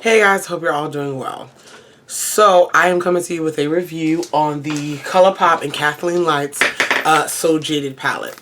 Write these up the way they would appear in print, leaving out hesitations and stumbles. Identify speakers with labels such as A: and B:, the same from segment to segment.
A: Hey guys, hope you're all doing well. So I am coming to you with a review on the Colourpop and Kathleen Lights So Jaded palette.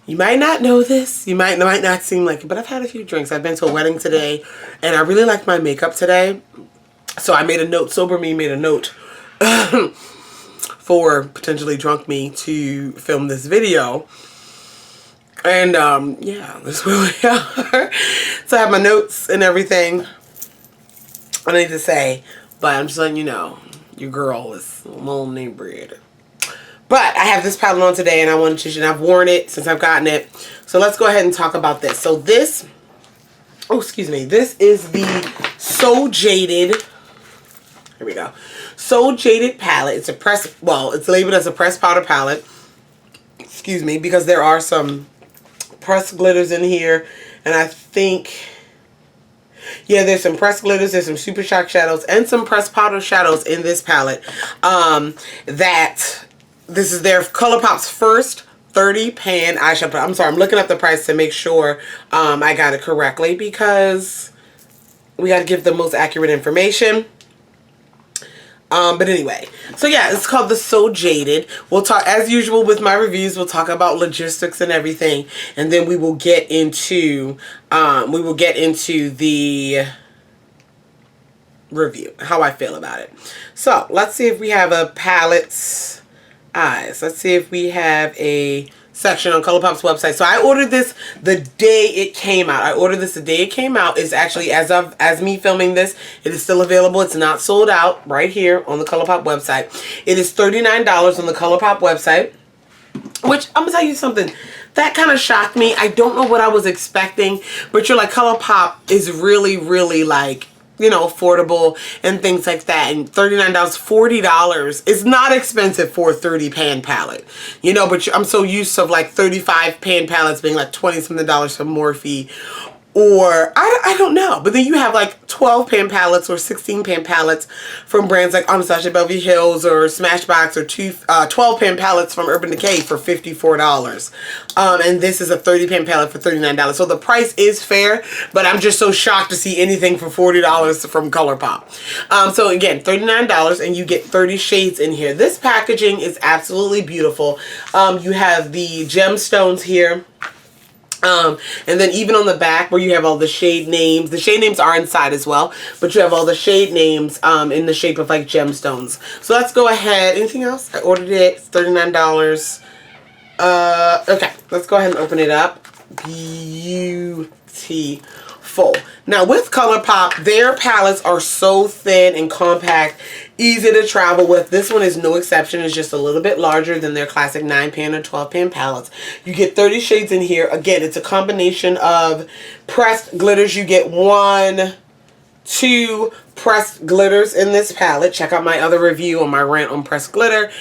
A: You might not know this, you might not seem like it, but I've had a few drinks. I've been to a wedding today and I really liked my makeup today. So I made a note, sober me made a note for potentially drunk me to film this video. And yeah, that's where we are. So I have my notes and everything I need to say, but I'm just letting you know, your girl is a little inebriated. But I have this palette on today and I wanted to, and I've worn it since I've gotten it. So let's go ahead and talk about this. So this, oh excuse me, this is the So Jaded, here we go, So Jaded palette. It's a press, well, it's labeled as a pressed powder palette, excuse me, because there are some pressed glitters in here, and I think, yeah, there's some pressed glitters, there's some super shock shadows, and some pressed powder shadows in this palette. This is their Colourpop's first 30 pan eyeshadow. I'm sorry, I'm looking up the price to make sure I got it correctly, because we got to give the most accurate information. But anyway, so yeah, it's called the So Jaded. We'll talk, as usual with my reviews, we'll talk about logistics and everything, and then we will get into the review, how I feel about it. So let's see if we have a palette's eyes. Let's see if we have a section on Colourpop's website. So I ordered this the day it came out. I ordered this the day it came out. Is actually, as me filming this, it is still available. It's not sold out, right here on the Colourpop website. It is $39 on the Colourpop website, which I'm gonna tell you something that kind of shocked me. I don't know what I was expecting, but you're like, Colourpop is really like, you know, affordable and things like that. And $39, $40 is not expensive for a 30 pan palette, you know, but I'm so used to like 35 pan palettes being like 20 something dollars for Morphe, or I don't know. But then you have like 12 pan palettes or 16 pan palettes from brands like Anastasia Beverly Hills or Smashbox, or 12 pan palettes from Urban Decay for $54. And this is a 30 pan palette for $39. So the price is fair, but I'm just so shocked to see anything for $40 from Colourpop. So again, $39, and you get 30 shades in here. This packaging is absolutely beautiful. You have the gemstones here. And then even on the back where you have all the shade names are inside as well, but you have all the shade names in the shape of like gemstones. So let's go ahead. Anything else? I ordered it. It's $39. Okay, let's go ahead and open it up. Beautiful. Now with Colourpop, their palettes are so thin and compact, easy to travel with. This one is no exception. It's just a little bit larger than their classic 9 pan or 12 pan palettes. You get 30 shades in here. Again, it's a combination of pressed glitters. You get 2 pressed glitters in this palette. Check out my other review on my rant on pressed glitter.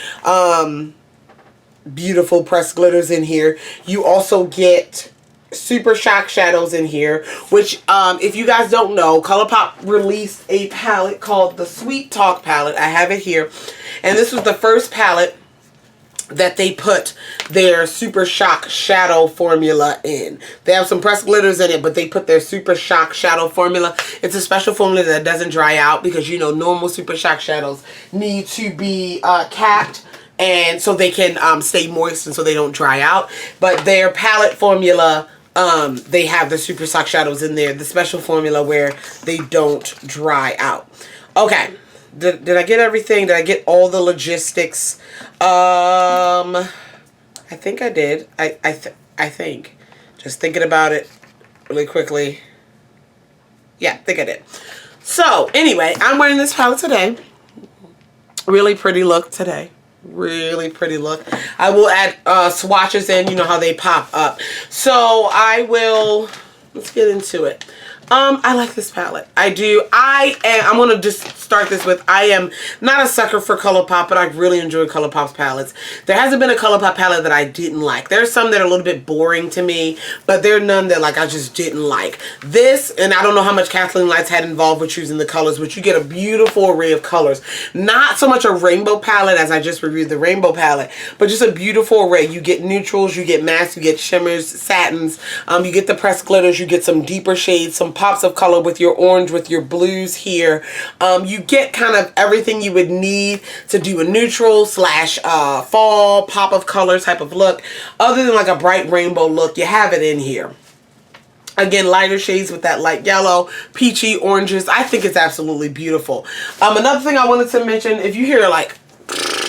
A: Beautiful pressed glitters in here. You also get super shock shadows in here, which if you guys don't know, Colourpop released a palette called the Sweet Talk palette. I have it here, and this was the first palette that they put their super shock shadow formula in. They have some pressed glitters in it, but they put their super shock shadow formula. It's a special formula that doesn't dry out, because you know normal super shock shadows need to be capped, and so they can stay moist and so they don't dry out. But their palette formula, they have the super shock shadows in there, the special formula where they don't dry out. Okay, did I get everything? Did I get all the logistics? I think I did. I think. Just thinking about it really quickly. Yeah, I think I did. So anyway, I'm wearing this palette today. Really pretty look today. Really pretty look. I will add swatches in, you know how they pop up. So let's get into it. I like this palette. I do. I'm going to just start this with, I am not a sucker for Colourpop, but I really enjoy Colourpop's palettes. There hasn't been a Colourpop palette that I didn't like. There's some that are a little bit boring to me, but there are none that like I just didn't like. This, and I don't know how much Kathleen Lights had involved with choosing the colors, but you get a beautiful array of colors. Not so much a rainbow palette as I just reviewed the rainbow palette, but just a beautiful array. You get neutrals, you get mattes, you get shimmers, satins, you get the pressed glitters, you get some deeper shades, some pops of color with your orange, with your blues here. You get kind of everything you would need to do a neutral slash fall pop of color type of look. Other than like a bright rainbow look, you have it in here. Again, lighter shades with that light yellow, peachy, oranges. I think it's absolutely beautiful. Another thing I wanted to mention, if you hear like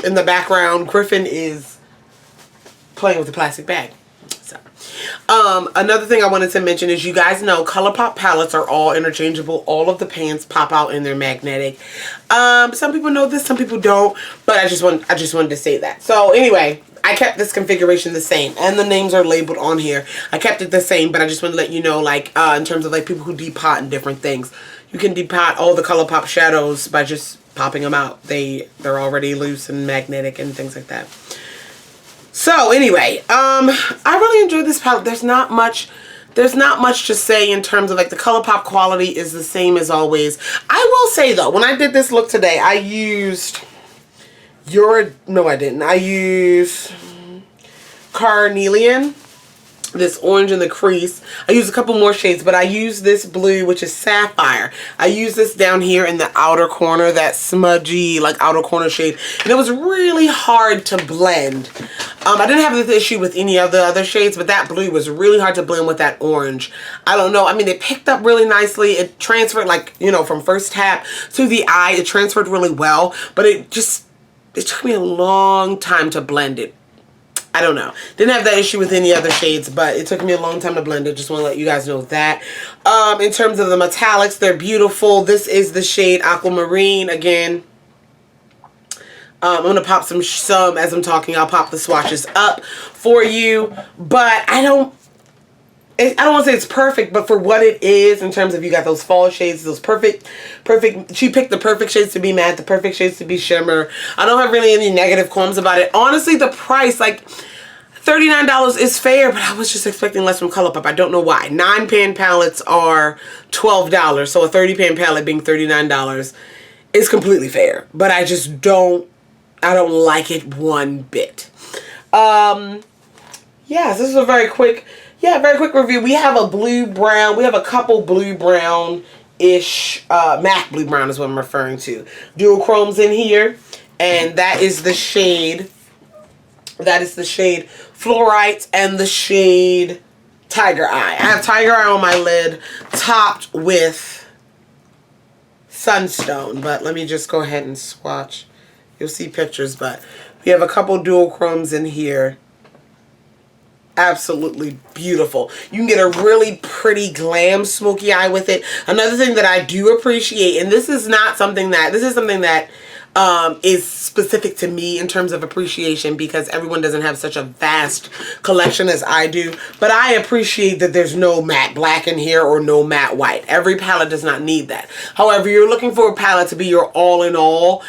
A: in the background, Griffin is playing with the plastic bag. So, another thing I wanted to mention is, you guys know Colourpop palettes are all interchangeable. All of the pans pop out and they're magnetic. Some people know this, some people don't, but I just wanted to say that. So anyway, I kept this configuration the same, and the names are labeled on here. I kept it the same, but I just want to let you know, like, in terms of like people who depot and different things, you can depot all the Colourpop shadows by just popping them out. They're already loose and magnetic and things like that. So anyway, I really enjoyed this palette. There's not much to say in terms of like the Colourpop quality is the same as always. I will say though, when I did this look today, I used I used Carnelian, this orange in the crease. I used a couple more shades, but I used this blue, which is Sapphire. I used this down here in the outer corner, that smudgy, like outer corner shade, and it was really hard to blend. I didn't have this issue with any of the other shades, but that blue was really hard to blend with that orange. I don't know. I mean, it picked up really nicely. It transferred, like, you know, from first tap to the eye. It transferred really well, but it took me a long time to blend it. I don't know. Didn't have that issue with any other shades, but it took me a long time to blend it. Just want to let you guys know that. In terms of the metallics, they're beautiful. This is the shade Aquamarine again. I'm going to pop some as I'm talking. I'll pop the swatches up for you, but I don't want to say it's perfect, but for what it is, in terms of, you got those fall shades, those perfect, she picked the perfect shades to be matte, the perfect shades to be shimmer. I don't have really any negative qualms about it. Honestly, the price, like, $39 is fair, but I was just expecting less from Colourpop. I don't know why. 9-pan palettes are $12, so a 30-pan palette being $39 is completely fair, but I just don't like it one bit. Yes, this is a very quick review. We have a blue-brown. We have a couple blue-brown-ish, MAC blue-brown is what I'm referring to. Dual chromes in here, and that is the shade Fluorite and the shade Tiger Eye. I have Tiger Eye on my lid, topped with Sunstone, but let me just go ahead and swatch. You'll see pictures, but we have a couple dual chromes in here. Absolutely beautiful. You can get a really pretty glam smoky eye with it. Another thing that I do appreciate, and this is something that is specific to me in terms of appreciation, because everyone doesn't have such a vast collection as I do, but I appreciate that there's no matte black in here or no matte white. Every palette does not need that. However, you're looking for a palette to be your all in all.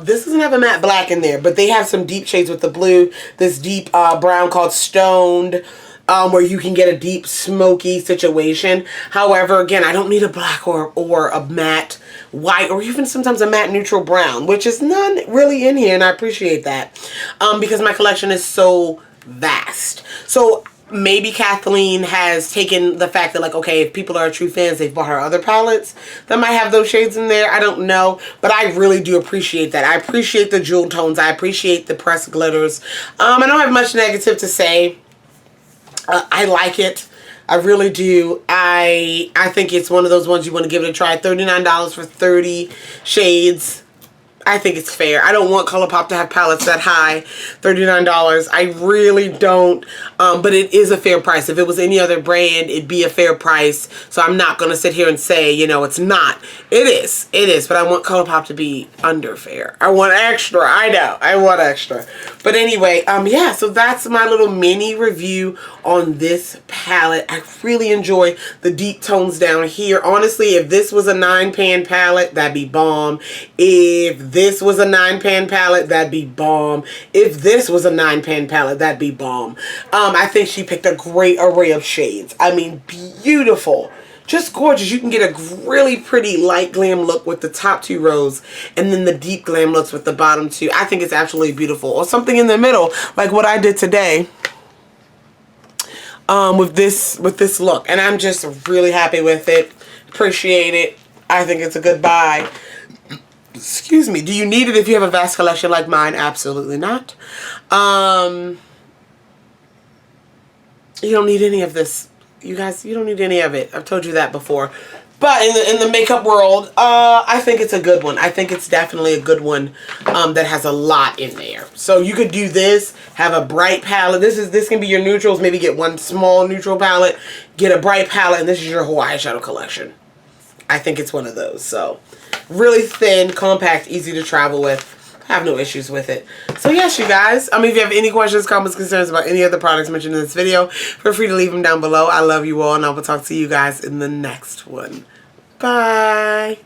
A: This doesn't have a matte black in there, but they have some deep shades with the blue, this deep brown called Stoned, where you can get a deep smoky situation. However, again, I don't need a black or a matte white, or even sometimes a matte neutral brown, which is none really in here, and I appreciate that, because my collection is so vast. So maybe Kathleen has taken the fact that, like, okay, if people are true fans, they've bought her other palettes that might have those shades in there. I don't know, but I really do appreciate that. I appreciate the jewel tones. I appreciate the pressed glitters. I don't have much negative to say. I like it. I really do. I think it's one of those ones you want to give it a try. $39 for 30 shades. I think it's fair. I don't want Colourpop to have palettes that high. $39. I really don't. But it is a fair price. If it was any other brand, it'd be a fair price. So I'm not going to sit here and say, you know, it's not. It is. It is. But I want Colourpop to be under fair. I want extra. I know. I want extra. But anyway, yeah, so that's my little mini review on this palette. I really enjoy the deep tones down here. Honestly, if this was a 9-pan palette, that'd be bomb. If this was a 9-pan palette, that'd be bomb. If this was a 9-pan palette, that'd be bomb. I think she picked a great array of shades. I mean, beautiful. Just gorgeous. You can get a really pretty light glam look with the top 2 rows, and then the deep glam looks with the bottom 2. I think it's absolutely beautiful. Or something in the middle, like what I did today. with this look, and I'm just really happy with it. Appreciate it. I think it's a good buy. Excuse me. Do you need it if you have a vast collection like mine? Absolutely not. You don't need any of this. You guys, you don't need any of it. I've told you that before. But in the makeup world, I think it's a good one. I think it's definitely a good one that has a lot in there. So you could do this, have a bright palette. This can be your neutrals. Maybe get one small neutral palette, get a bright palette, and this is your whole eyeshadow collection. I think it's one of those. So really thin, compact, easy to travel with. I have no issues with it. So yes, you guys. If you have any questions, comments, concerns about any other products mentioned in this video, feel free to leave them down below. I love you all, and I will talk to you guys in the next one. Bye.